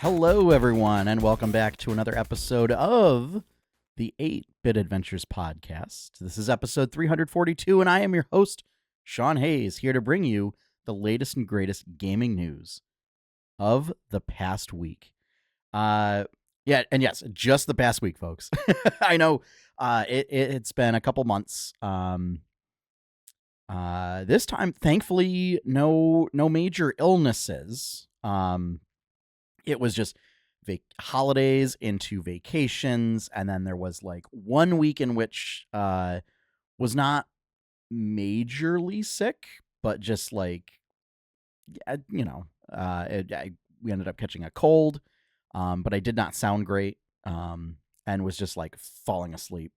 Hello, everyone, and welcome back to another episode of the 8-Bit Adventures podcast. This is episode 342, and I am your host, Sean Hayes, here to bring you the latest and greatest gaming news of the past week. Yes, just the past week, folks. I know it's been a couple months. This time, thankfully, no major illnesses. It was just holidays into vacations, and then there was like 1 week in which was not majorly sick, but just like we ended up catching a cold, but I did not sound great, and was just like falling asleep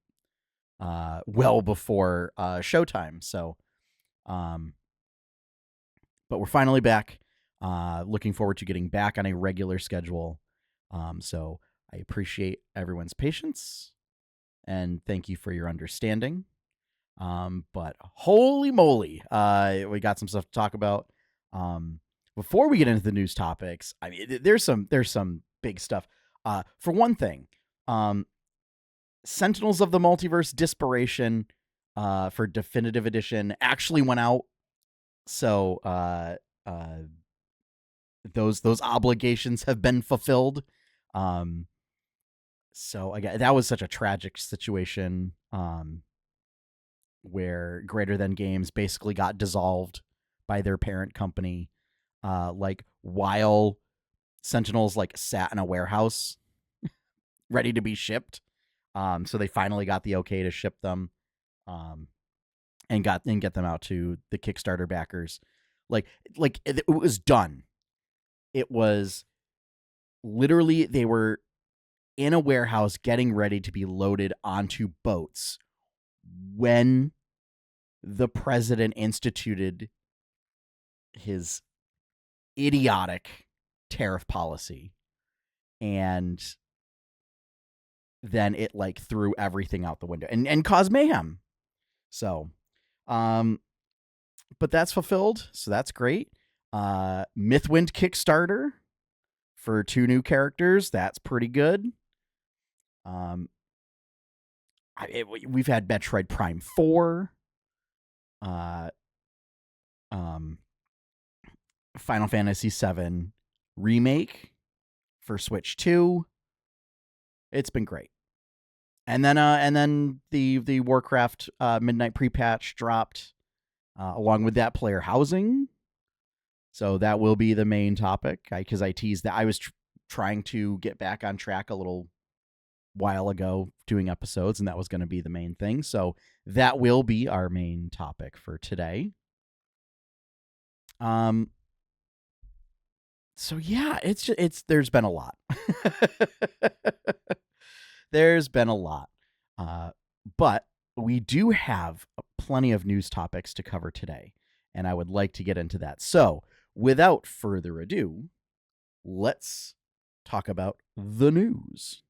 well before showtime. So, but we're finally back. Looking forward to getting back on a regular schedule. So I appreciate everyone's patience and thank you for your understanding. But holy moly, we got some stuff to talk about. Before we get into the news topics, I mean, there's some big stuff. For one thing, Sentinels of the Multiverse Dispiration for Definitive Edition actually went out. So those obligations have been fulfilled. So again, that was such a tragic situation where Greater Than Games basically got dissolved by their parent company, like while Sentinels like sat in a warehouse ready to be shipped. So they finally got the okay to ship them, and get them out to the Kickstarter backers. Like it was done. It was literally, they were in a warehouse getting ready to be loaded onto boats when the president instituted his idiotic tariff policy. And then it like threw everything out the window and caused mayhem. So, but that's fulfilled. So that's great. Mythwind Kickstarter for 2 new characters. That's pretty good. We've had Metroid Prime 4. Final Fantasy 7 remake for Switch 2. It's been great. And then the Warcraft Midnight pre-patch dropped, along with that player housing. So that will be the main topic, because I teased that I was trying to get back on track a little while ago doing episodes, and that was going to be the main thing. So that will be our main topic for today. So yeah, there's been a lot. There's been a lot. But we do have plenty of news topics to cover today, and I would like to get into that. So, without further ado, let's talk about the news.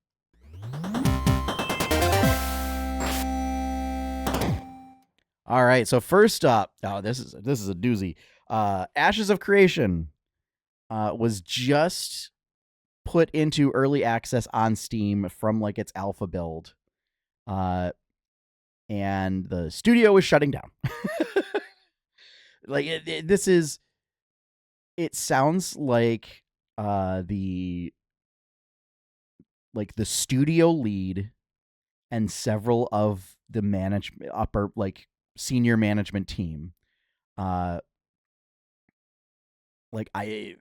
All right, so first up, this is a doozy. Ashes of Creation was just put into early access on Steam from like its alpha build. And the studio is shutting down. Like it sounds like the studio lead and several of the senior management team. Like I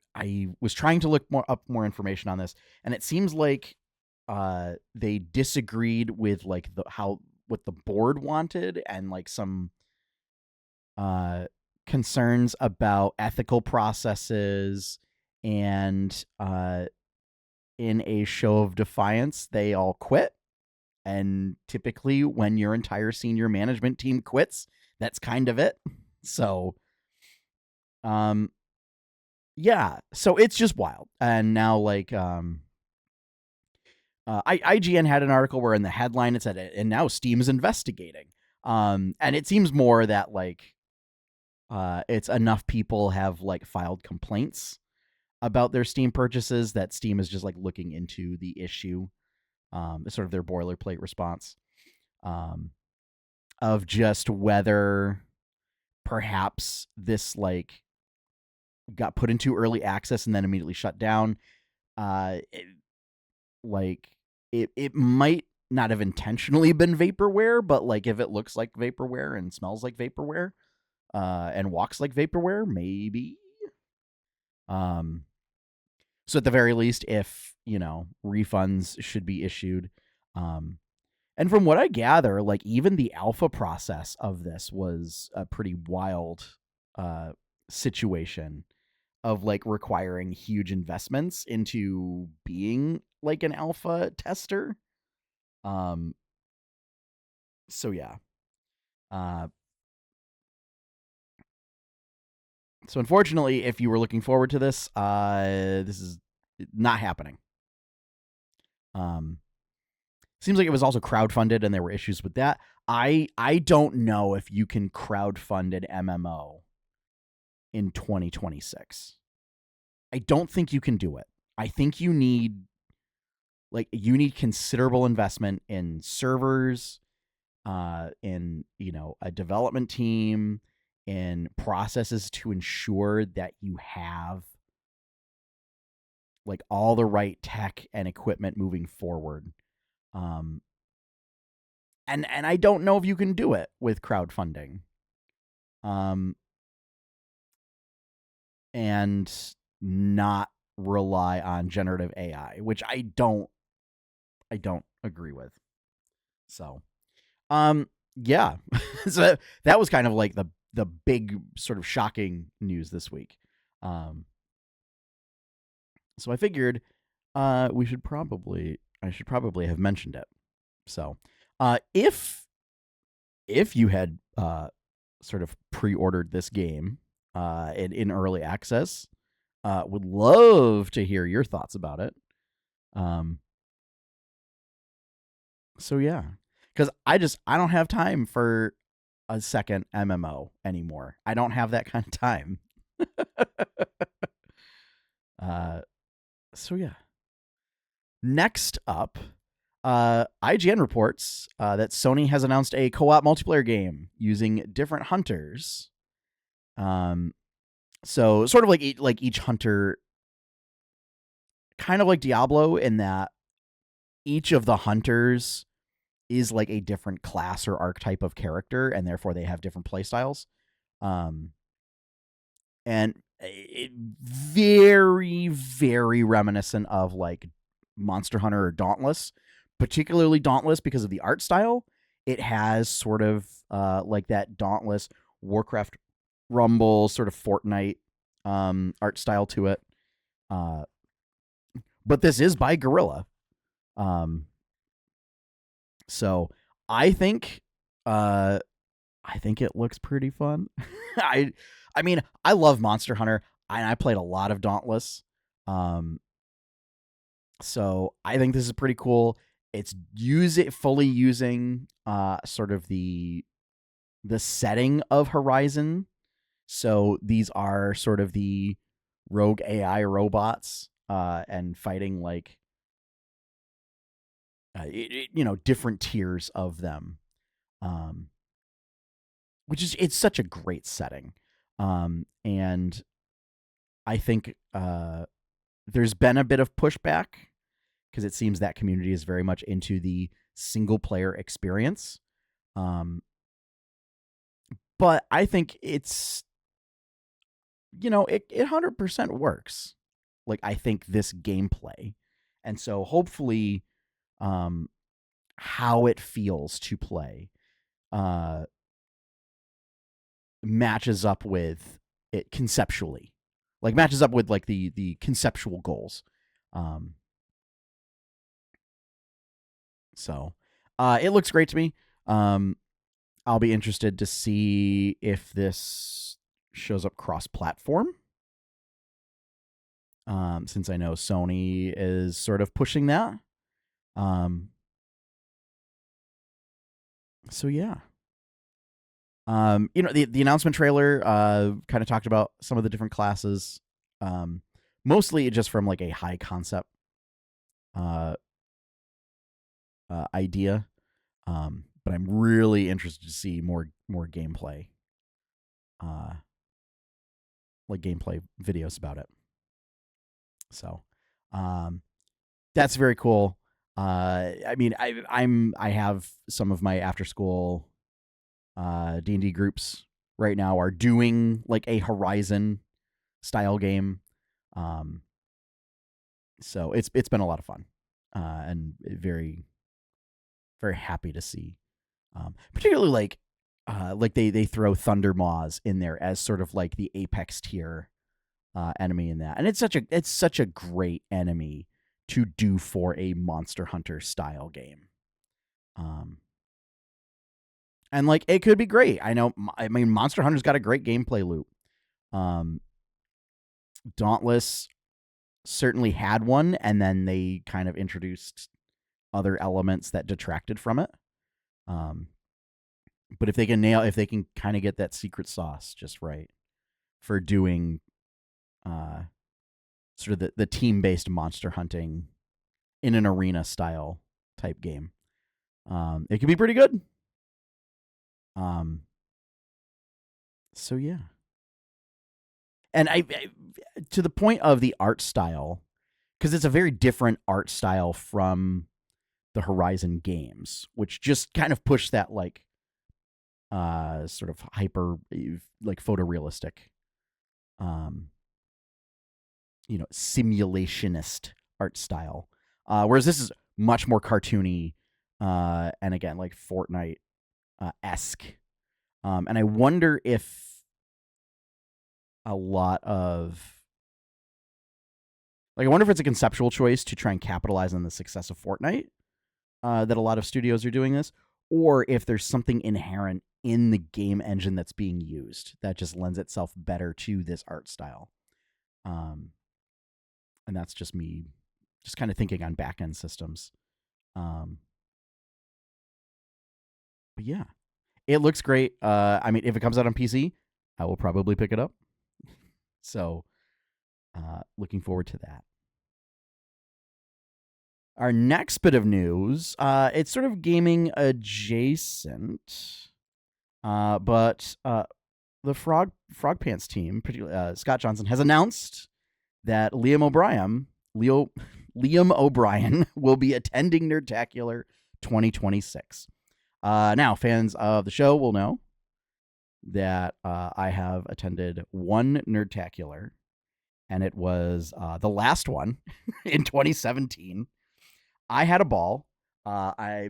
was trying to look more information on this, and it seems like they disagreed with like what the board wanted, and like some concerns about ethical processes, and in a show of defiance, they all quit. And typically when your entire senior management team quits, that's kind of it. So yeah, so it's just wild. And now like IGN had an article where in the headline it said, and now Steam's investigating. And it seems more that like it's enough people have like filed complaints about their Steam purchases that Steam is just like looking into the issue. It's sort of their boilerplate response of just whether perhaps this like got put into early access and then immediately shut down. It might not have intentionally been vaporware, but like if it looks like vaporware and smells like vaporware, and walks like vaporware, maybe. So at the very least, if refunds should be issued. And from what I gather, like even the alpha process of this was a pretty wild situation of like requiring huge investments into being like an alpha tester. So yeah. So unfortunately, if you were looking forward to this, this is not happening. Seems like it was also crowdfunded and there were issues with that. I don't know if you can crowdfund an MMO in 2026. I don't think you can do it. I think you need considerable investment in servers, in a development team, in processes to ensure that you have like all the right tech and equipment moving forward. And I don't know if you can do it with crowdfunding. And not rely on generative AI, which I don't agree with. So, yeah. So that was kind of like the big sort of shocking news this week. So I figured I should probably have mentioned it. So, if you had sort of pre-ordered this game in early access, would love to hear your thoughts about it. So yeah, because I don't have time for a second MMO anymore. I don't have that kind of time. So yeah. Next up, IGN reports that Sony has announced a co-op multiplayer game using different hunters. So sort of like each hunter, kind of like Diablo in that each of the hunters is like a different class or archetype of character, and therefore they have different playstyles. And it very, very reminiscent of like Monster Hunter or Dauntless, particularly Dauntless because of the art style. It has sort of like that Dauntless Warcraft Rumble sort of Fortnite art style to it. But this is by Guerrilla. So I think it looks pretty fun. I mean, I love Monster Hunter, and I played a lot of Dauntless. So I think this is pretty cool. It's fully using sort of the setting of Horizon. So these are sort of the rogue AI robots and fighting like different tiers of them. Which is, it's such a great setting. And I think there's been a bit of pushback because it seems that community is very much into the single player experience. But I think it's, it 100% works. Like, I think this gameplay. And so hopefully how it feels to play matches up with it conceptually. Like, matches up with like the conceptual goals. So it looks great to me. I'll be interested to see if this shows up cross-platform. Since I know Sony is sort of pushing that. So yeah. The announcement trailer kind of talked about some of the different classes. mostly just from like a high concept uh, idea. But I'm really interested to see more gameplay, uh, like gameplay videos about it. So, um, that's very cool. I mean, I have some of my after school D&D groups right now are doing like a Horizon style game. So it's been a lot of fun, and very very happy to see. Particularly like they throw Thunder Maws in there as sort of like the apex tier enemy in that, and it's such a great enemy to do for a Monster Hunter style game. And like it could be great. I mean, Monster Hunter's got a great gameplay loop. Dauntless certainly had one, and then they kind of introduced other elements that detracted from it. But if they can kind of get that secret sauce just right for doing sort of the team-based monster hunting in an arena style type game, it could be pretty good. So yeah. And I to the point of the art style, because it's a very different art style from the Horizon games, which just kind of push that like sort of hyper like photorealistic simulationist art style, whereas this is much more cartoony, and again like Fortnite esque, and I wonder if a lot of I wonder if it's a conceptual choice to try and capitalize on the success of Fortnite, that a lot of studios are doing this, or if there's something inherent in the game engine that's being used that just lends itself better to this art style. And that's just me just kind of thinking on back-end systems. But yeah, it looks great. I mean, if it comes out on PC, I will probably pick it up. So looking forward to that. Our next bit of news, it's sort of gaming adjacent, but the Frogpants team, particularly Scott Johnson, has announced that Liam O'Brien will be attending Nerdtacular 2026. Now, fans of the show will know that I have attended one Nerdtacular, and it was the last one in 2017. I had a ball. I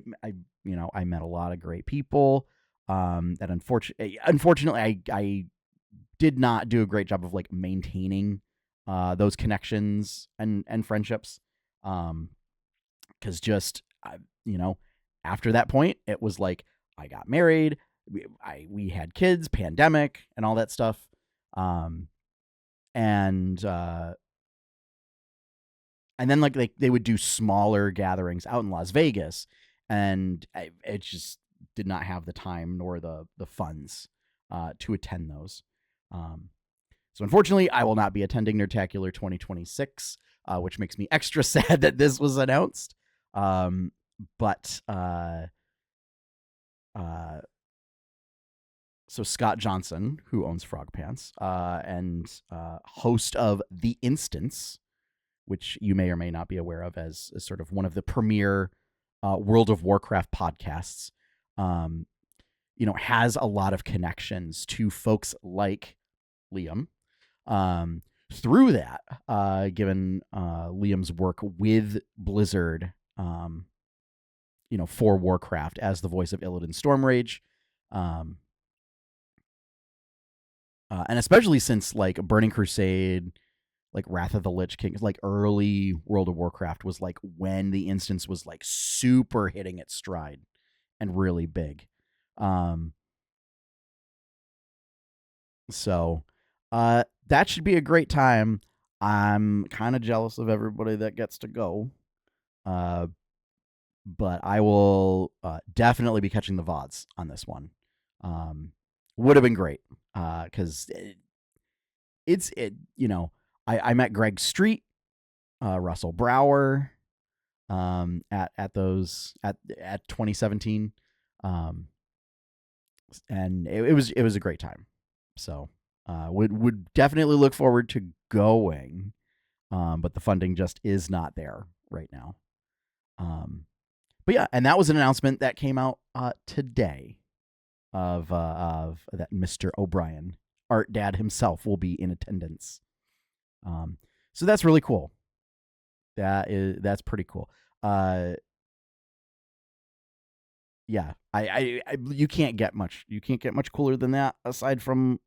met a lot of great people. That unfortunately, I did not do a great job of like maintaining those connections and friendships. Because just after that point, it was like I got married, we had kids, pandemic, and all that stuff. And then like they would do smaller gatherings out in Las Vegas, and it just did not have the time nor the funds to attend those. So unfortunately, I will not be attending Nerdtacular 2026, which makes me extra sad that this was announced. But so Scott Johnson, who owns Frogpants, and host of The Instance, which you may or may not be aware of as sort of one of the premier World of Warcraft podcasts, has a lot of connections to folks like Liam. Through that, given Liam's work with Blizzard, for Warcraft as the voice of Illidan Stormrage, and especially since like Burning Crusade, like Wrath of the Lich King, like early World of Warcraft was like when the instance was like super hitting its stride and really big. So that should be a great time. I'm kind of jealous of everybody that gets to go. But I will definitely be catching the VODs on this one. Would have been great because it's I met Greg Street, Russell Brower, at 2017, and it was a great time. So would definitely look forward to going, but the funding just is not there right now. But yeah, and that was an announcement that came out today of that Mr. O'Brien, Art Dad himself, will be in attendance. So that's really cool. That's pretty cool. Yeah, I you can't get much cooler than that, aside from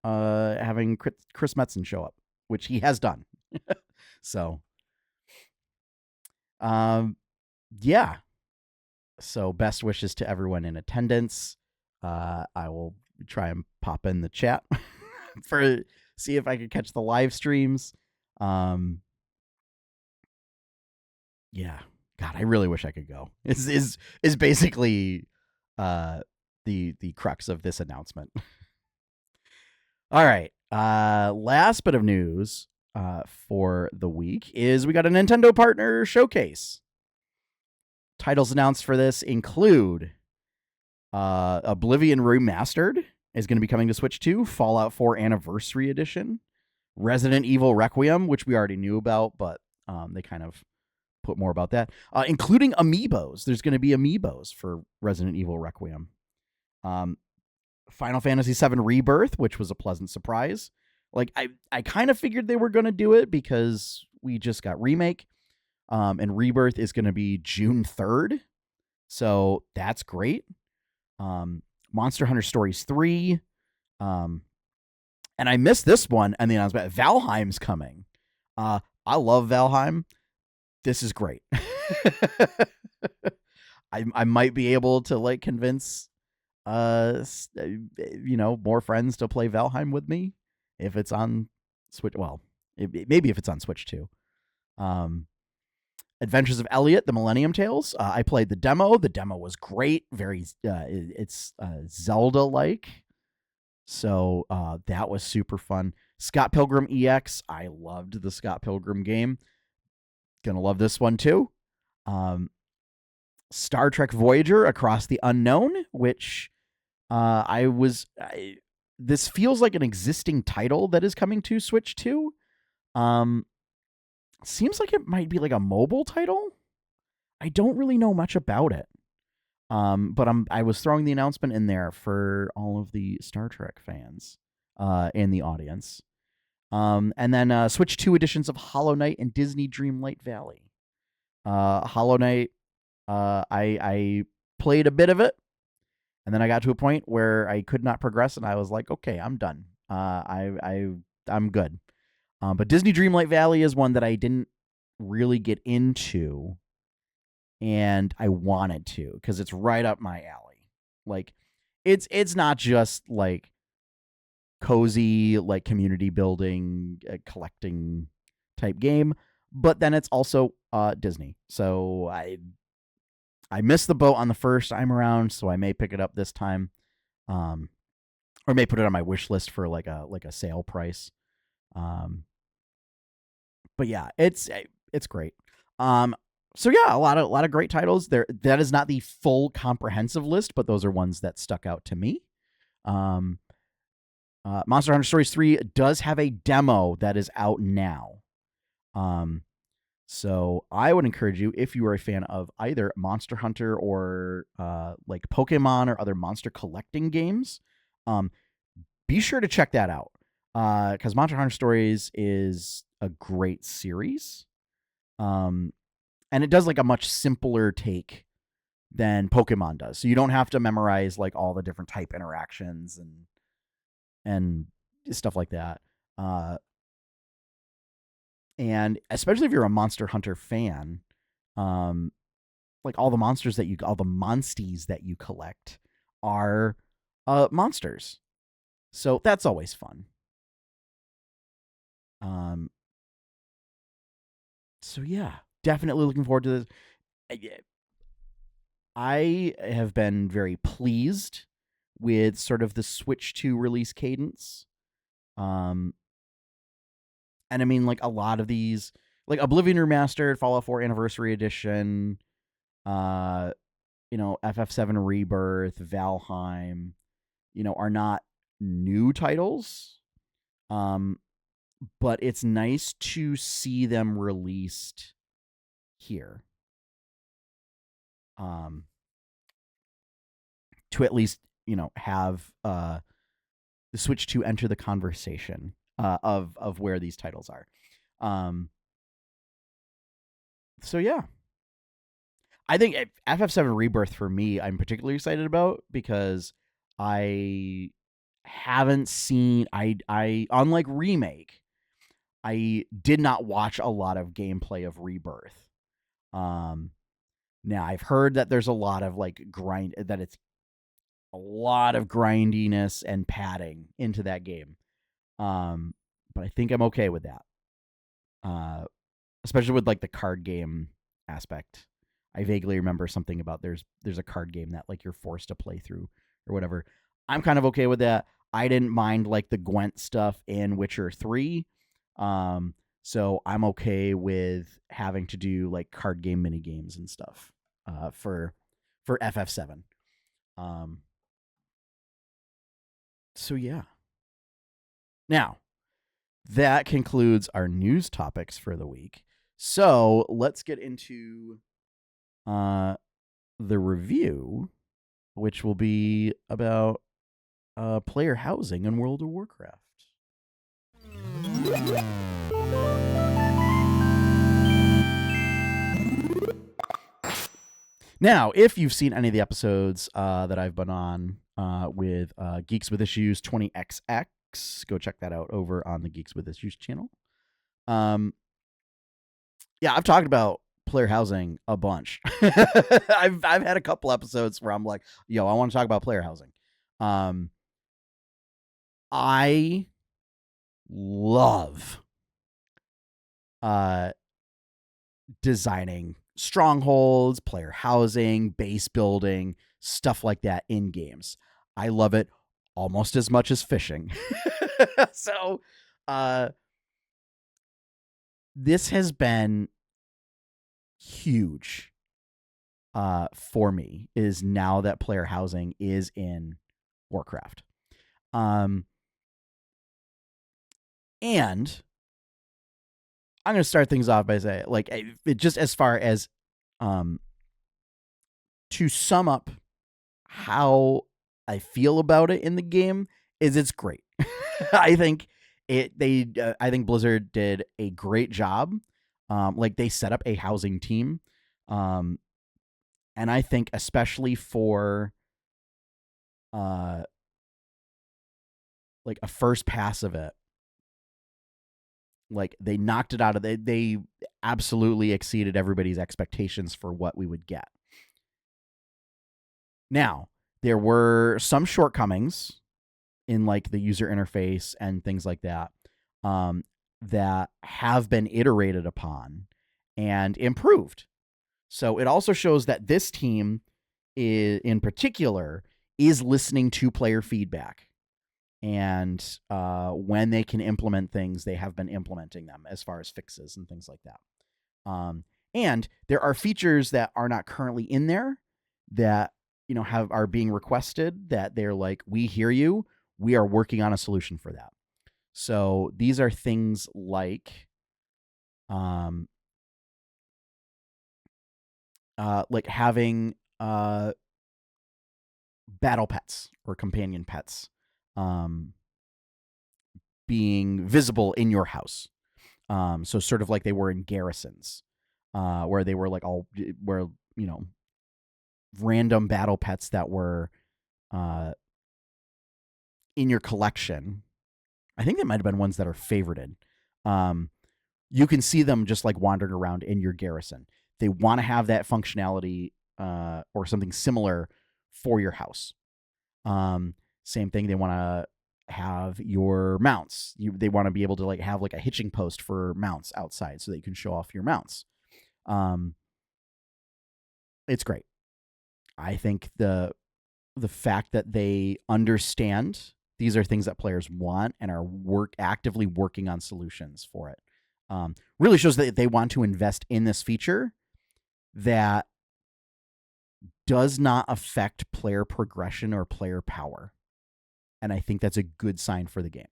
having Chris Metzen show up, which he has done. So yeah, so best wishes to everyone in attendance. I will try and pop in the chat for see if I can catch the live streams. Yeah, God, I really wish I could go. Is basically the crux of this announcement. All right. Last bit of news for the week is we got a Nintendo partner showcase. Titles announced for this include Oblivion Remastered is going to be coming to Switch 2, Fallout 4 Anniversary Edition, Resident Evil Requiem, which we already knew about, but they kind of put more about that, including amiibos. There's going to be amiibos for Resident Evil Requiem. Final Fantasy VII Rebirth, which was a pleasant surprise. Like, I kind of figured they were going to do it because we just got Remake, and Rebirth is going to be June 3rd. So that's great. Monster Hunter Stories 3. And I missed this one, and the announcement, Valheim's coming. I love Valheim. This is great. I might be able to like convince more friends to play Valheim with me if it's on Switch. Well, maybe if it's on Switch too. Adventures of Elliot, the Millennium Tales. I played the demo. The demo was great. Very, it's Zelda-like. So that was super fun. Scott Pilgrim EX. I loved the Scott Pilgrim game. Gonna love this one too. Star Trek Voyager Across the Unknown, which this feels like an existing title that is coming to Switch 2. Seems like it might be like a mobile title. I don't really know much about it. But I was throwing the announcement in there for all of the Star Trek fans in the audience. And then Switch 2 editions of Hollow Knight and Disney Dreamlight Valley. Hollow Knight, I played a bit of it, and then I got to a point where I could not progress, and I was like, okay, I'm done. I'm good. But Disney Dreamlight Valley is one that I didn't really get into, and I wanted to because it's right up my alley. Like, it's not just like cozy, like community building, collecting type game, but then it's also Disney. So I missed the boat on the first time around, so I may pick it up this time, or may put it on my wish list for like a sale price. But yeah, it's great. So yeah, a lot of great titles there. That is not the full comprehensive list, but those are ones that stuck out to me. Monster Hunter Stories 3 does have a demo that is out now. So I would encourage you, if you are a fan of either Monster Hunter or like Pokemon or other monster collecting games, be sure to check that out. Because Monster Hunter Stories is a great series. And it does like a much simpler take than Pokemon does. So you don't have to memorize like all the different type interactions and stuff like that. And especially if you're a Monster Hunter fan, like all the monsties that you collect are monsters. So that's always fun. So yeah, definitely looking forward to this. I have been very pleased with sort of the Switch 2 release cadence. And I mean, like, a lot of these, like Oblivion Remastered, Fallout 4 Anniversary Edition, uh, FF7 Rebirth, Valheim, are not new titles. But it's nice to see them released here. To at least, have the Switch 2 enter the conversation of where these titles are. So yeah. I think FF7 Rebirth for me, I'm particularly excited about because I haven't seen I unlike Remake, I did not watch a lot of gameplay of Rebirth. Now I've heard that there's a lot of like that it's a lot of grindiness and padding into that game. But I think I'm okay with that. Especially with like the card game aspect. I vaguely remember something about there's a card game that like you're forced to play through or whatever. I'm kind of okay with that. I didn't mind like the Gwent stuff in Witcher 3. So I'm okay with having to do like card game mini games and stuff for FF7. So yeah. Now, that concludes our news topics for the week. So let's get into the review, which will be about player housing in World of Warcraft. Now, if you've seen any of the episodes that I've been on with Geeks with Issues 20XX, go check that out over on the Geeks with Issues channel. Yeah, I've talked about player housing a bunch. I've had a couple episodes where I'm like, yo, I want to talk about player housing. I love designing strongholds, player housing, base building, stuff like that in games. I love it almost as much as fishing. So, this has been huge for me, is now that player housing is in Warcraft. And I'm going to start things off by saying, like, just as far as to sum up how I feel about it in the game, is it's great. I think I think Blizzard did a great job. Like, they set up a housing team. And I think especially for like a first pass of it, like, they knocked it out of they absolutely exceeded everybody's expectations for what we would get. Now, there were some shortcomings in like the user interface and things like that that have been iterated upon and improved. So it also shows that this team in particular is listening to player feedback. And when they can implement things, they have been implementing them as far as fixes and things like that. And there are features that are not currently in there that are being requested, that they're like, we hear you, we are working on a solution for that. So these are things like having battle pets or companion pets being visible in your house. So sort of like they were in garrisons, where they were like random battle pets that were in your collection. I think they might have been ones that are favorited. You can see them just like wandering around in your garrison. They want to have that functionality or something similar for your house. Same thing. They want to have your mounts. They want to be able to like have like a hitching post for mounts outside so that you can show off your mounts. It's great. I think the fact that they understand These are things that players want and are actively working on solutions for it. Really shows that they want to invest in this feature that does not affect player progression or player power. And I think that's a good sign for the game.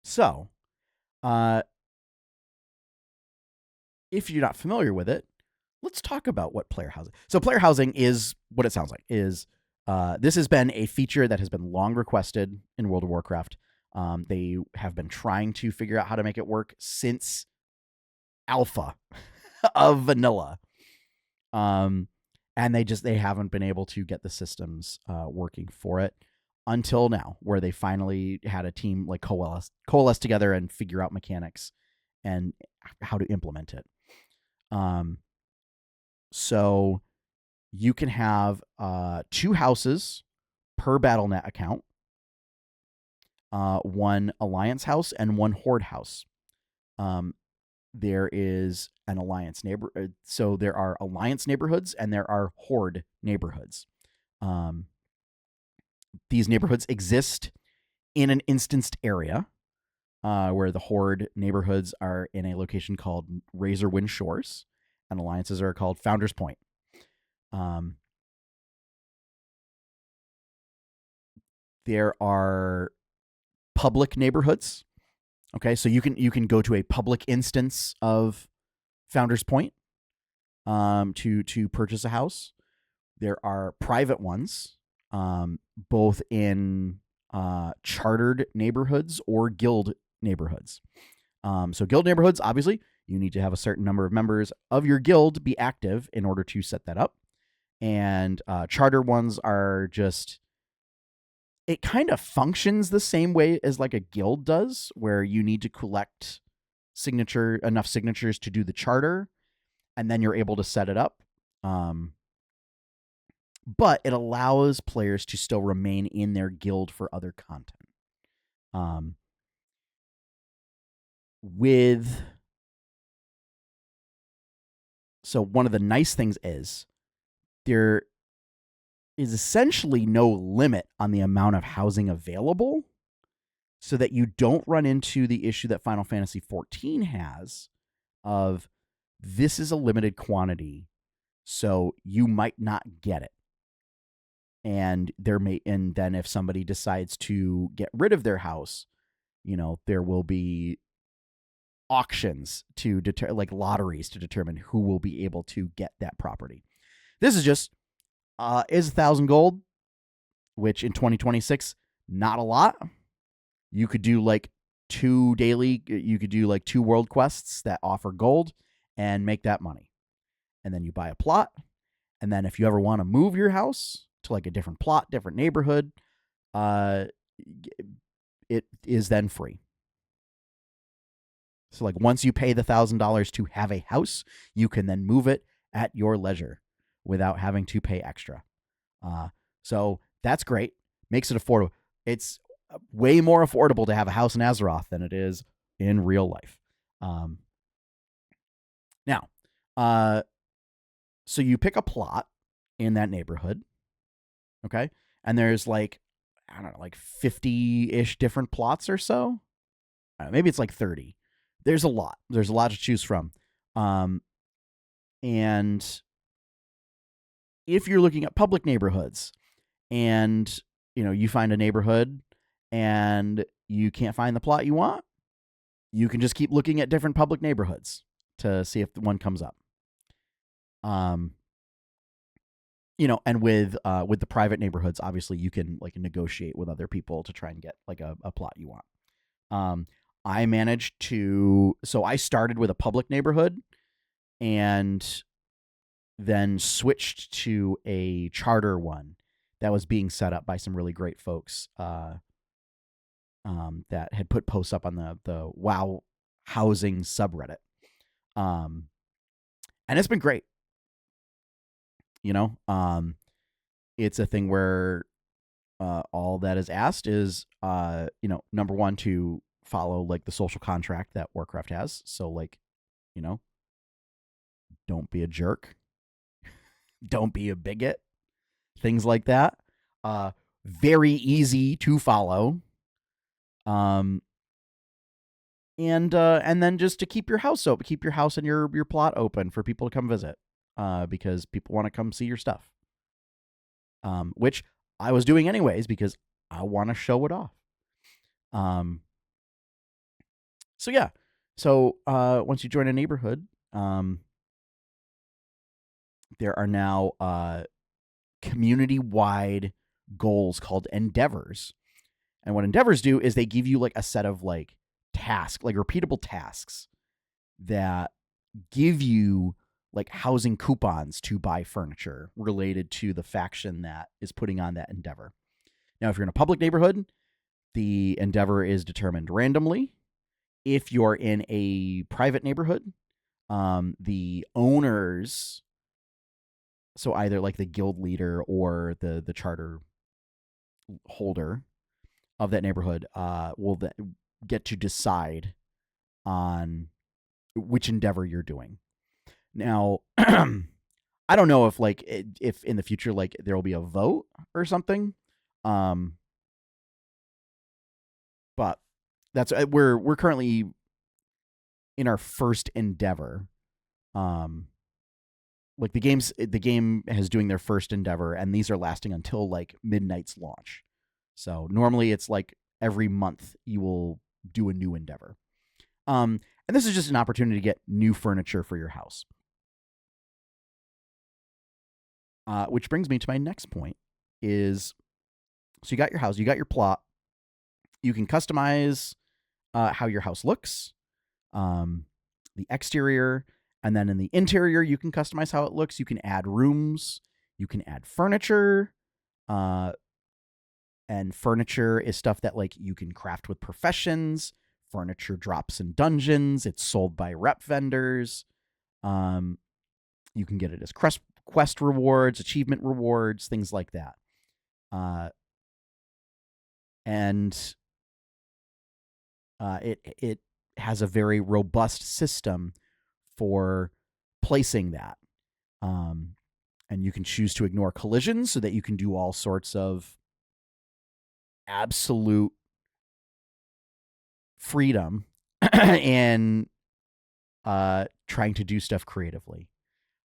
So, if you're not familiar with it, let's talk about what player housing. So player housing is what it sounds like. This has been a feature that has been long requested in World of Warcraft. They have been trying to figure out how to make it work since alpha of vanilla. And they haven't been able to get the systems working for it until now, where they finally had a team like coalesce together and figure out mechanics and how to implement it. So you can have 2 houses per BattleNet account, one Alliance house and one Horde house. There is an Alliance so there are Alliance neighborhoods and there are Horde neighborhoods. These neighborhoods exist in an instanced area, where the Horde neighborhoods are in a location called Razorwind Shores, and Alliances are called Founders Point. There are public neighborhoods. Okay, so you can go to a public instance of Founders Point to purchase a house. There are private ones, both in chartered neighborhoods or guild neighborhoods. So guild neighborhoods, obviously, you need to have a certain number of members of your guild be active in order to set that up. And charter ones are just, it kind of functions the same way as like a guild does, where you need to collect enough signatures to do the charter, and then you're able to set it up. But it allows players to still remain in their guild for other content. So one of the nice things is there is essentially no limit on the amount of housing available, so that you don't run into the issue that Final Fantasy XIV has of this is a limited quantity, so you might not get it. And then if somebody decides to get rid of their house, there will be auctions to like lotteries to determine who will be able to get that property. This is just is 1,000 gold, which in 2026, not a lot. You could do like 2 world quests that offer gold and make that money. And then you buy a plot. And then if you ever want to move your house to like a different plot, different neighborhood, it is then free. So like once you pay the $1,000 to have a house, you can then move it at your leisure without having to pay extra. So that's great. Makes it affordable. It's way more affordable to have a house in Azeroth than it is in real life. Now, so you pick a plot in that neighborhood, okay? And there's like, I don't know, like 50-ish different plots or so. Maybe it's like 30. There's a lot. There's a lot to choose from. And if you're looking at public neighborhoods and, you find a neighborhood and you can't find the plot you want, you can just keep looking at different public neighborhoods to see if one comes up. And with the private neighborhoods, obviously you can like negotiate with other people to try and get like a plot you want. I started with a public neighborhood and then switched to a charter one that was being set up by some really great folks that had put posts up on the WoW housing subreddit. And it's been great. It's a thing where all that is asked is, number one, to follow like the social contract that Warcraft has. So like, don't be a jerk. Don't be a bigot. Things like that. Very easy to follow. And then just to keep your house open, keep your house and your plot open for people to come visit, because people want to come see your stuff. Which I was doing anyways because I want to show it off. So yeah, so once you join a neighborhood, there are now community-wide goals called endeavors. And what endeavors do is they give you like a set of like tasks, like repeatable tasks that give you like housing coupons to buy furniture related to the faction that is putting on that endeavor. Now, if you're in a public neighborhood, the endeavor is determined randomly. If you're in a private neighborhood, the owners, so either like the guild leader or the charter holder of that neighborhood, will get to decide on which endeavor you're doing. Now, I don't know if like if in the future like there will be a vote or something, but that's we're currently in our first endeavor. Like the game has doing their first endeavor, and these are lasting until like midnight's launch. So normally it's like every month you will do a new endeavor. And this is just an opportunity to get new furniture for your house. Which brings me to my next point is, so you got your house, you got your plot. You can customize how your house looks, the exterior, and then in the interior, you can customize how it looks. You can add rooms, you can add furniture, and furniture is stuff that like you can craft with professions. Furniture drops in dungeons. It's sold by rep vendors. You can get it as quest rewards, achievement rewards, things like that. And it has a very robust system for placing that. And you can choose to ignore collisions so that you can do all sorts of absolute freedom in trying to do stuff creatively.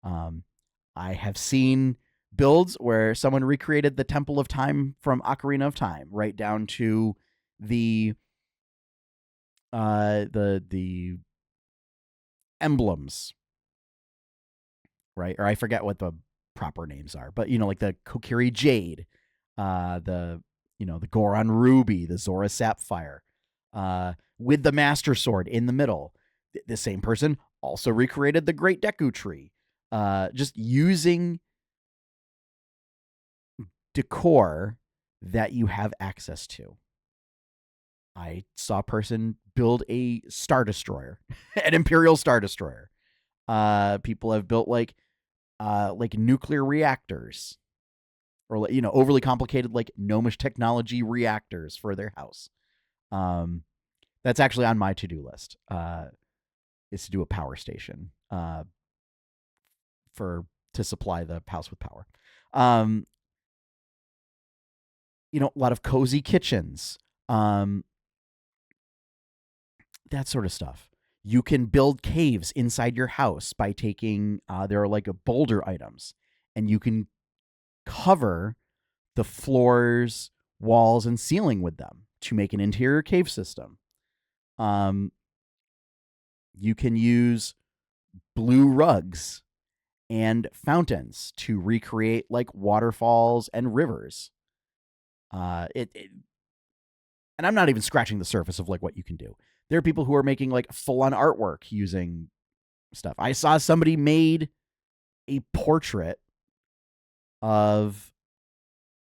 I have seen builds where someone recreated the Temple of Time from Ocarina of Time, right down to the emblems, right? Or I forget what the proper names are, but you know, like the Kokiri Jade, the Goron Ruby, the Zora Sapphire, with the Master Sword in the middle. The same person also recreated the Great Deku Tree, just using decor that you have access to. I saw a person build a Star Destroyer, an Imperial Star Destroyer. People have built like nuclear reactors, or overly complicated like gnomish technology reactors for their house. That's actually on my to-do list. Is to do a power station to supply the house with power. A lot of cozy kitchens. That sort of stuff. You can build caves inside your house by taking, there are like boulder items, and you can cover the floors, walls, and ceiling with them to make an interior cave system. You can use blue rugs and fountains to recreate like waterfalls and rivers. And I'm not even scratching the surface of like what you can do. There are people who are making like full-on artwork using stuff. I saw somebody made a portrait of,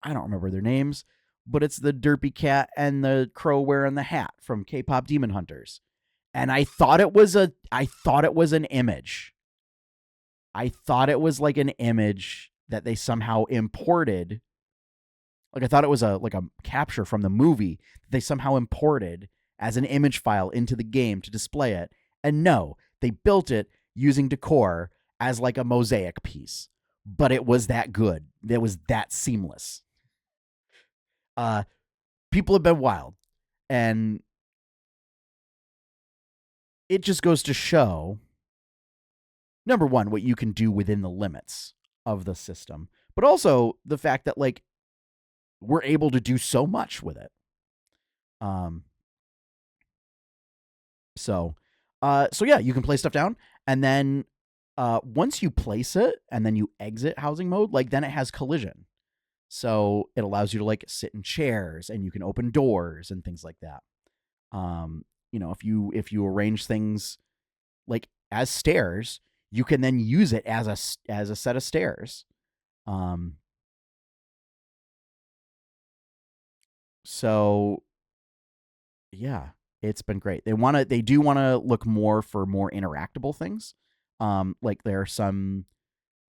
I don't remember their names, but it's the derpy cat and the crow wearing the hat from K-pop Demon Hunters. And I thought it was an image. I thought it was like an image that they somehow imported. Like I thought it was a capture from the movie that they somehow imported as an image file into the game to display it. And no, they built it using decor as like a mosaic piece. But it was that good. It was that seamless. Uh, people have been wild, and it just goes to show, number one, what you can do within the limits of the system, but also the fact that like we're able to do so much with it. Um, so yeah, you can place stuff down, and then once you place it and then you exit housing mode, like then it has collision. So it allows you to like sit in chairs, and you can open doors and things like that. If you arrange things like as stairs, you can then use it as a set of stairs. So yeah, it's been great. They do want to look more for more interactable things. Like there are some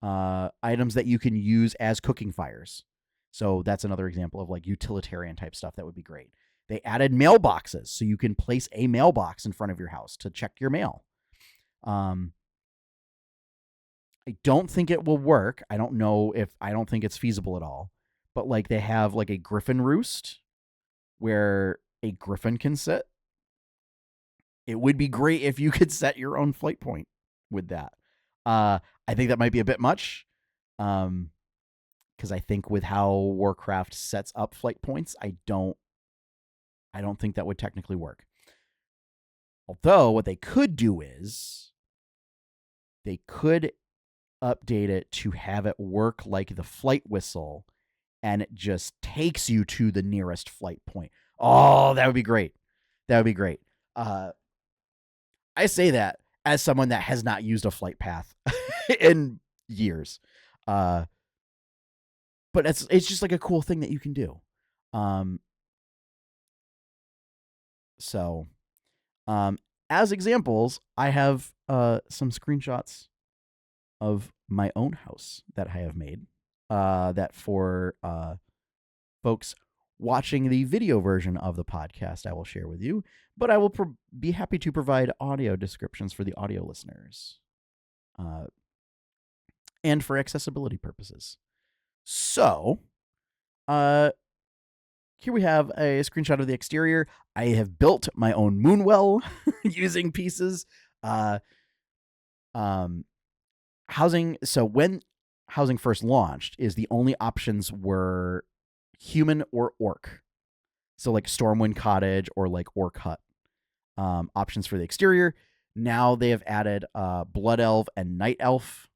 items that you can use as cooking fires. So that's another example of like utilitarian type stuff that would be great. They added mailboxes, so you can place a mailbox in front of your house to check your mail. I don't think it will work. I don't think it's feasible at all. But like they have like a griffin roost where a griffin can sit. It would be great if you could set your own flight point with that. I think that might be a bit much. Because I think with how Warcraft sets up flight points, I don't think that would technically work. Although what they could do is they could update it to have it work like the flight whistle, and it just takes you to the nearest flight point. Oh, that would be great. That would be great. I say that as someone that has not used a flight path in years. But it's just like a cool thing that you can do. So as examples, I have some screenshots of my own house that I have made. That for folks watching the video version of the podcast, I will share with you. But I will be happy to provide audio descriptions for the audio listeners, and for accessibility purposes. So, here we have a screenshot of the exterior. I have built my own moonwell using pieces. Housing. So when housing first launched, is the only options were human or orc. So like Stormwind Cottage or like Orc Hut. Options for the exterior. Now they have added Blood Elf and Night Elf,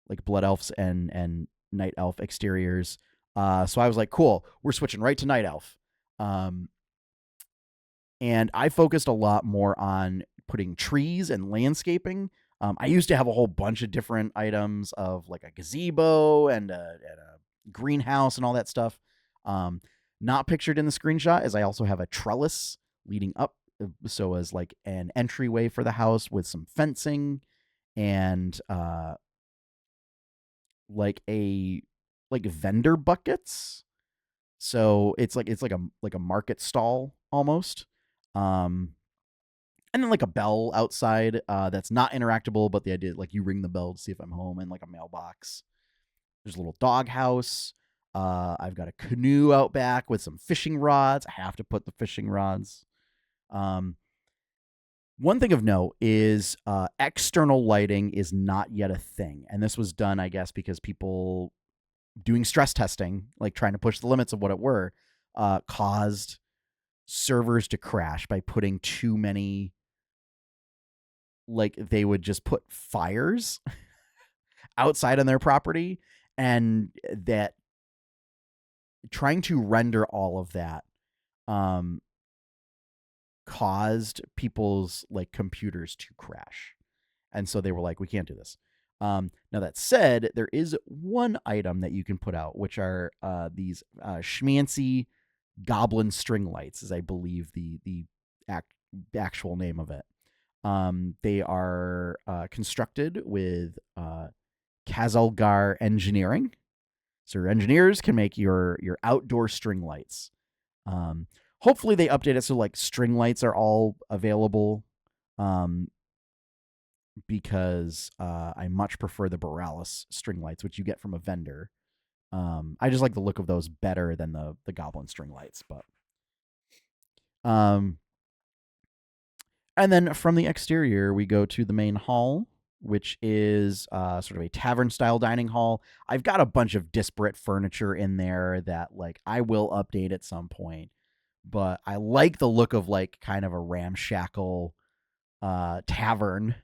like Blood Elves and Night Elf exteriors. So I was like, cool, we're switching right to Night Elf. And I focused a lot more on putting trees and landscaping. I used to have a whole bunch of different items of like a gazebo and a greenhouse and all that stuff. Not pictured in the screenshot is I also have a trellis leading up, so as like an entryway for the house with some fencing and like vendor buckets. So it's like a market stall almost. And then like a bell outside that's not interactable, but the idea like you ring the bell to see if I'm home, and like a mailbox. There's a little dog house. I've got a canoe out back with some fishing rods. I have to put the fishing rods. One thing of note is external lighting is not yet a thing. And this was done, I guess, because people doing stress testing, like trying to push the limits of what it were, caused servers to crash by putting too many, like they would just put fires outside on their property, and that trying to render all of that caused people's like computers to crash. And so they were like, we can't do this. Now that said, there is one item that you can put out, which are these schmancy goblin string lights, is I believe the actual name of it. They are constructed with Kazalgar engineering. So your engineers can make your outdoor string lights. Hopefully they update it so like string lights are all available. Because I much prefer the Borealis string lights, which you get from a vendor, I just like the look of those better than the goblin string lights, but um and then from the exterior we go to the main hall, which is sort of a tavern style dining hall. I've got a bunch of disparate furniture in there that like I will update at some point, but I like the look of like kind of a ramshackle tavern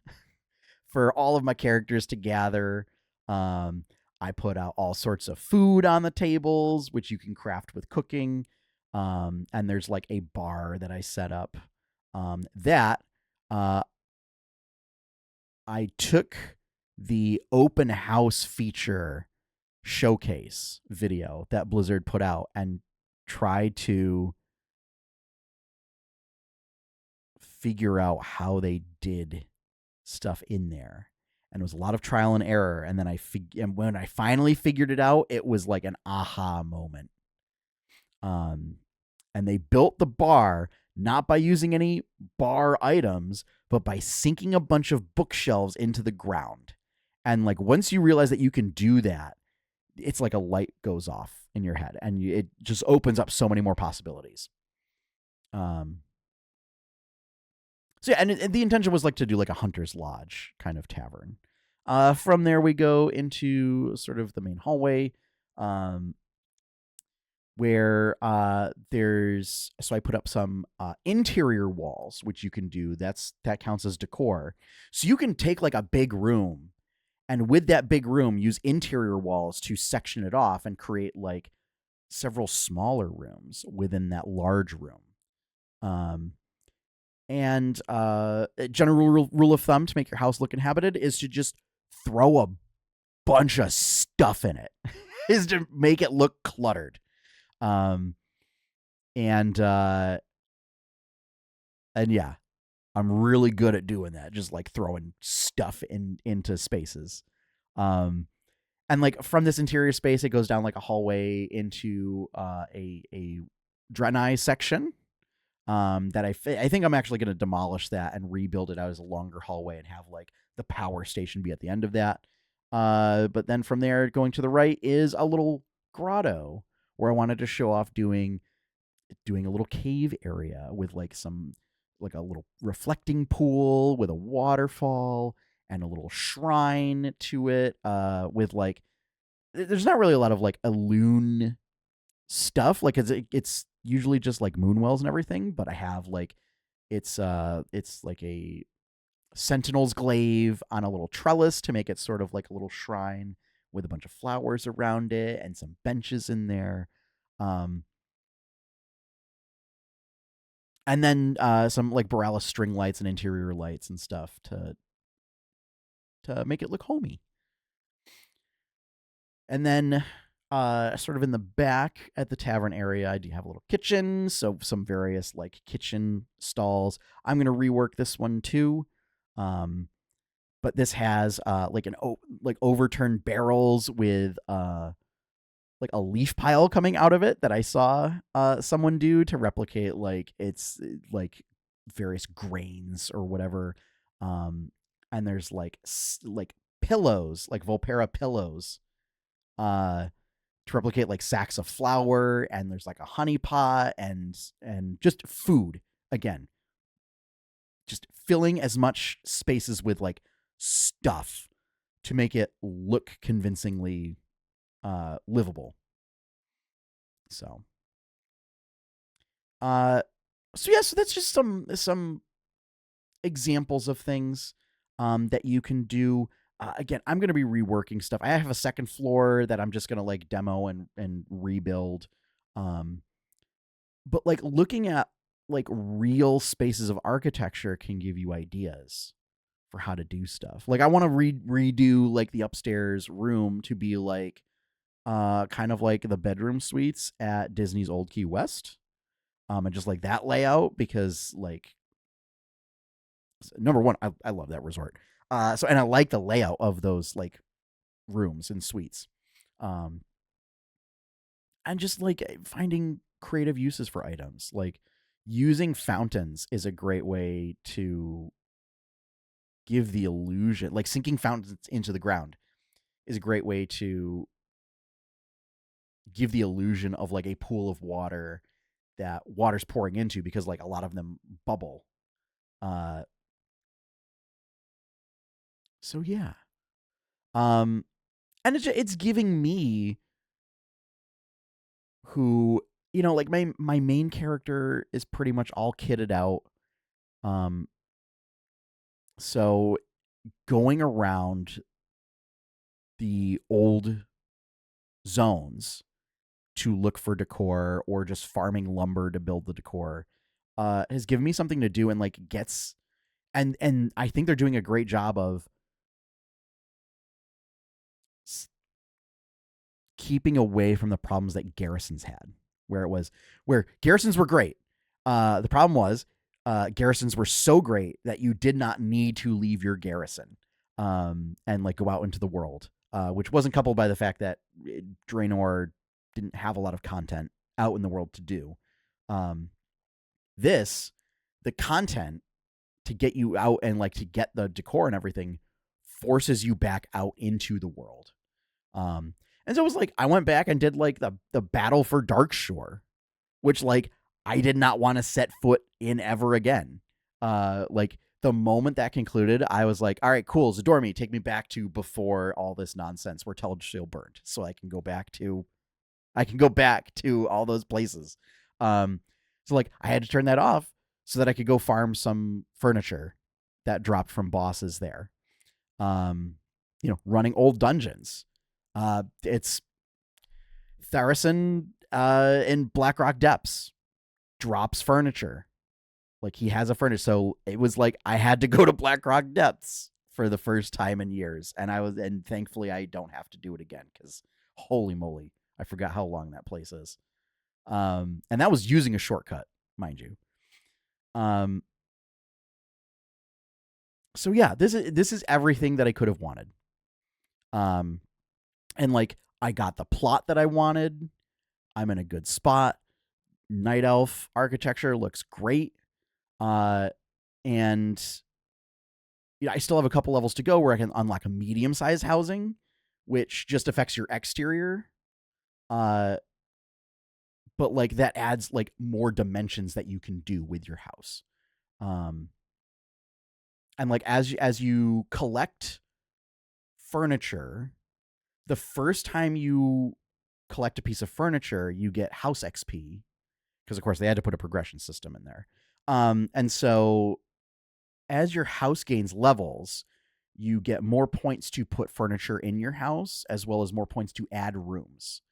for all of my characters to gather. Um, I put out all sorts of food on the tables, which you can craft with cooking. And there's like a bar that I set up. That I took the open house feature showcase video that Blizzard put out and tried to figure out how they did stuff in there, and it was a lot of trial and error. And then and when I finally figured it out, it was like an aha moment. And they built the bar not by using any bar items, but by sinking a bunch of bookshelves into the ground. And like once you realize that you can do that, it's like a light goes off in your head, and it just opens up so many more possibilities. So yeah, and the intention was like to do like a hunter's lodge kind of tavern. From there we go into sort of the main hallway, where there's so I put up some interior walls, which you can do. That counts as decor. So you can take like a big room, and with that big room, use interior walls to section it off and create like several smaller rooms within that large room. And a general rule of thumb to make your house look inhabited is to just throw a bunch of stuff in it, is to make it look cluttered. And yeah, I'm really good at doing that, just like throwing stuff into spaces. And like from this interior space, it goes down like a hallway into a Draenei section. That I think I'm actually going to demolish that and rebuild it out as a longer hallway and have like the power station be at the end of that. But then from there, going to the right is a little grotto where I wanted to show off doing a little cave area with like a little reflecting pool with a waterfall and a little shrine to it. With like, there's not really a lot of like Elune stuff. Like it's usually just like moonwells and everything, but I have like it's like a sentinel's glaive on a little trellis to make it sort of like a little shrine with a bunch of flowers around it and some benches in there. And then some like Borealis string lights and interior lights and stuff to make it look homey. And then sort of in the back at the tavern area, I do have a little kitchen, so some various like kitchen stalls. I'm going to rework this one too. But this has like like overturned barrels with like a leaf pile coming out of it that I saw someone do to replicate like it's like various grains or whatever. And there's like pillows, like Volpera pillows, to replicate like sacks of flour, and there's like a honey pot and just food again, just filling as much spaces with like stuff to make it look convincingly livable. So so yeah, so that's just some examples of things that you can do. Again, I'm going to be reworking stuff. I have a second floor that I'm just going to like demo and rebuild. But like looking at like real spaces of architecture can give you ideas for how to do stuff. Like I want to redo like the upstairs room to be like kind of like the bedroom suites at Disney's Old Key West. And just like that layout, because like number one, I love that resort. So and I like the layout of those like rooms and suites. And just like finding creative uses for items. Like using fountains is a great way to give the illusion, like sinking fountains into the ground is a great way to give the illusion of like a pool of water that water's pouring into, because like a lot of them bubble. Uh, so yeah. Um, and it's giving me, who, like my main character is pretty much all kitted out. Um, so going around the old zones to look for decor, or just farming lumber to build the decor, has given me something to do, and like gets, and I think they're doing a great job of keeping away from the problems that garrisons had, where garrisons were great. The problem was, garrisons were so great that you did not need to leave your garrison, and like go out into the world, which wasn't coupled by the fact that Draenor didn't have a lot of content out in the world to do. Um, this, the content to get you out and like to get the decor and everything, forces you back out into the world. And so it was like, I went back and did like the battle for Darkshore, which like I did not want to set foot in ever again. Like the moment that concluded, I was like, all right, cool, Zadormi, take me back to before all this nonsense where Teldrassil burned, so I can go back to all those places. So like I had to turn that off so that I could go farm some furniture that dropped from bosses there. Running old dungeons. It's Tharison in Blackrock Depths drops furniture. Like he has a furniture. So it was like I had to go to Blackrock Depths for the first time in years. And thankfully I don't have to do it again, because holy moly, I forgot how long that place is. And that was using a shortcut, mind you. So yeah, this is everything that I could have wanted. And like I got the plot that I wanted. I'm in a good spot. Night Elf architecture looks great. And I still have a couple levels to go where I can unlock a medium-sized housing, which just affects your exterior. But like that adds like more dimensions that you can do with your house. And like as you collect furniture, the first time you collect a piece of furniture, you get house XP, because of course they had to put a progression system in there. And so as your house gains levels, you get more points to put furniture in your house, as well as more points to add rooms.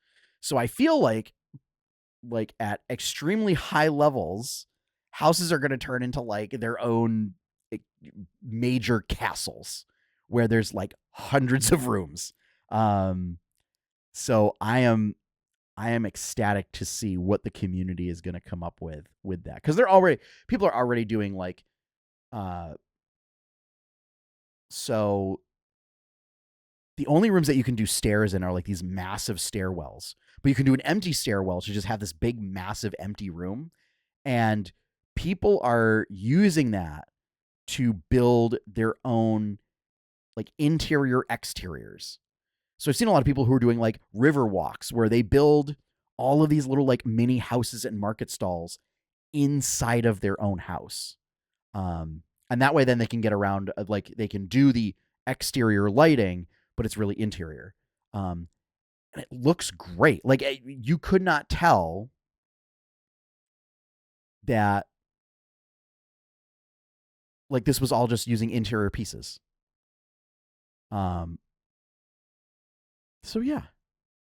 So I feel like at extremely high levels, houses are going to turn into like their own major castles where there's like hundreds of rooms. So I am ecstatic to see what the community is going to come up with that, because people are already doing like, so the only rooms that you can do stairs in are like these massive stairwells, but you can do an empty stairwell to just have this big, massive empty room. And people are using that to build their own like interior exteriors. So I've seen a lot of people who are doing like river walks where they build all of these little like mini houses and market stalls inside of their own house. And that way then they can get around, like they can do the exterior lighting, but it's really interior. And it looks great. Like you could not tell that like this was all just using interior pieces. So yeah,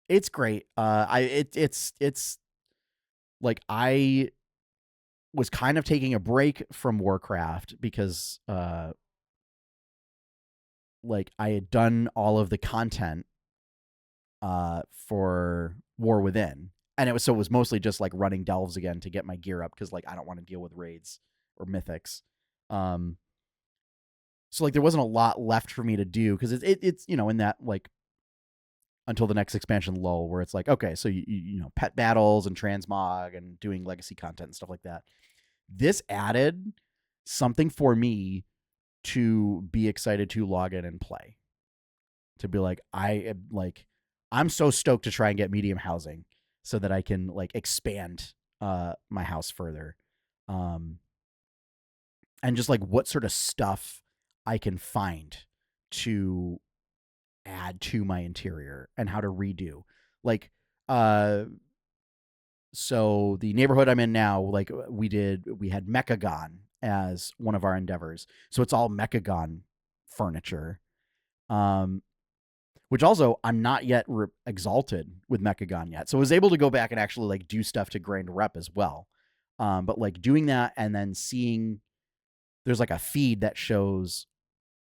it's great. It's like I was kind of taking a break from Warcraft because like I had done all of the content for War Within, and it was mostly just like running delves again to get my gear up, because like I don't want to deal with raids or mythics. So like there wasn't a lot left for me to do, because it's in that like until the next expansion lull where it's like, okay, so you know, pet battles and transmog and doing legacy content and stuff like that. This added something for me to be excited to log in and play. To be like, I'm so stoked to try and get medium housing. so that I can like expand my house further. And just like what sort of stuff I can find to add to my interior and how to redo. Like so the neighborhood I'm in now, like we had Mechagon as one of our endeavors. So it's all Mechagon furniture. Which also I'm not yet exalted with Mechagon yet. So I was able to go back and actually like do stuff to grind rep as well. But like doing that and then seeing there's like a feed that shows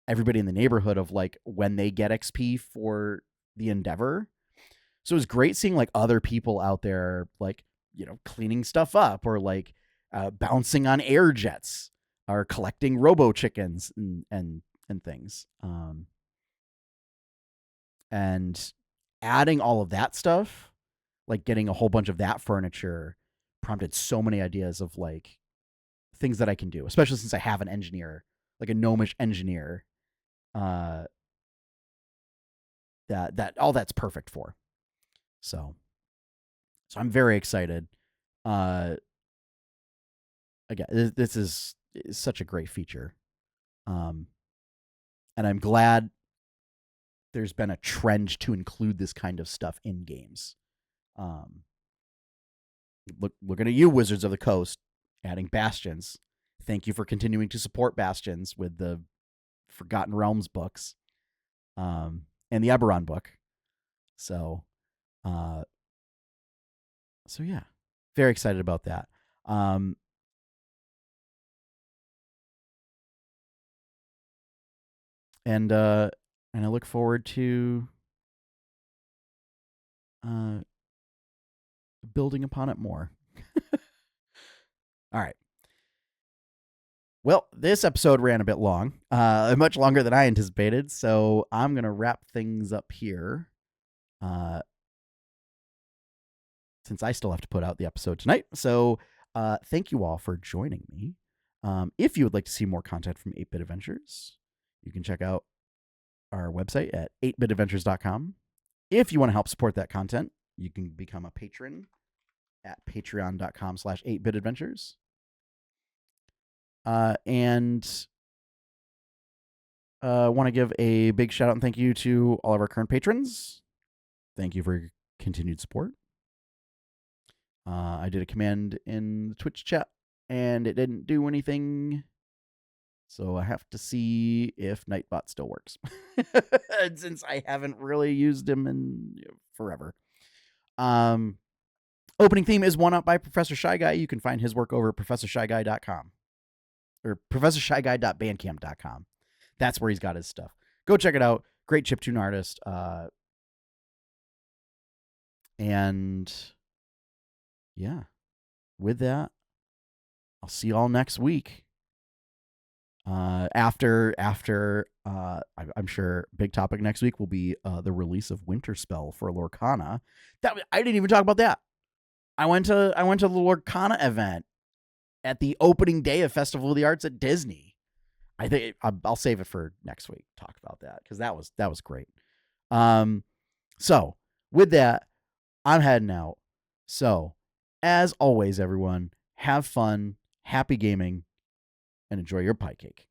everybody in the neighborhood of like when they get XP for the endeavor. So it was great seeing like other people out there, like, you know, cleaning stuff up or like bouncing on air jets or collecting robo chickens and things. And adding all of that stuff, like getting a whole bunch of that furniture, prompted so many ideas of like things that I can do, especially since I have an engineer, like a gnomish engineer, that all that's perfect for. So I'm very excited. Again, this is such a great feature. And I'm glad there's been a trend to include this kind of stuff in games. Looking at you, Wizards of the Coast, adding Bastions. Thank you for continuing to support Bastions with the Forgotten Realms books, and the Eberron book. So yeah, very excited about that. And I look forward to building upon it more. All right. Well, this episode ran a bit long, much longer than I anticipated, so I'm going to wrap things up here. Since I still have to put out the episode tonight. So thank you all for joining me. If you would like to see more content from 8-Bit Adventures, you can check out our website at 8bitadventures.com. If you want to help support that content, you can become a patron at patreon.com/8bitadventures. And want to give a big shout out and thank you to all of our current patrons. Thank you for your continued support. I did a command in the Twitch chat and it didn't do anything. So I have to see if Nightbot still works. Since I haven't really used him in forever. Opening theme is One Up by Professor Shy Guy. You can find his work over at professorshyguy.com or professorshyguy.bandcamp.com. That's where he's got his stuff. Go check it out. Great chiptune artist. And yeah, with that, I'll see you all next week. After I'm sure big topic next week will be the release of Winterspell for Lorcana. I didn't even talk about that. I went to the Lorcana event at the opening day of Festival of the Arts at Disney. I think I'll save it for next week to talk about that because that was great. So with that, I'm heading out. So as always, everyone, have fun, happy gaming, and enjoy your pie cake.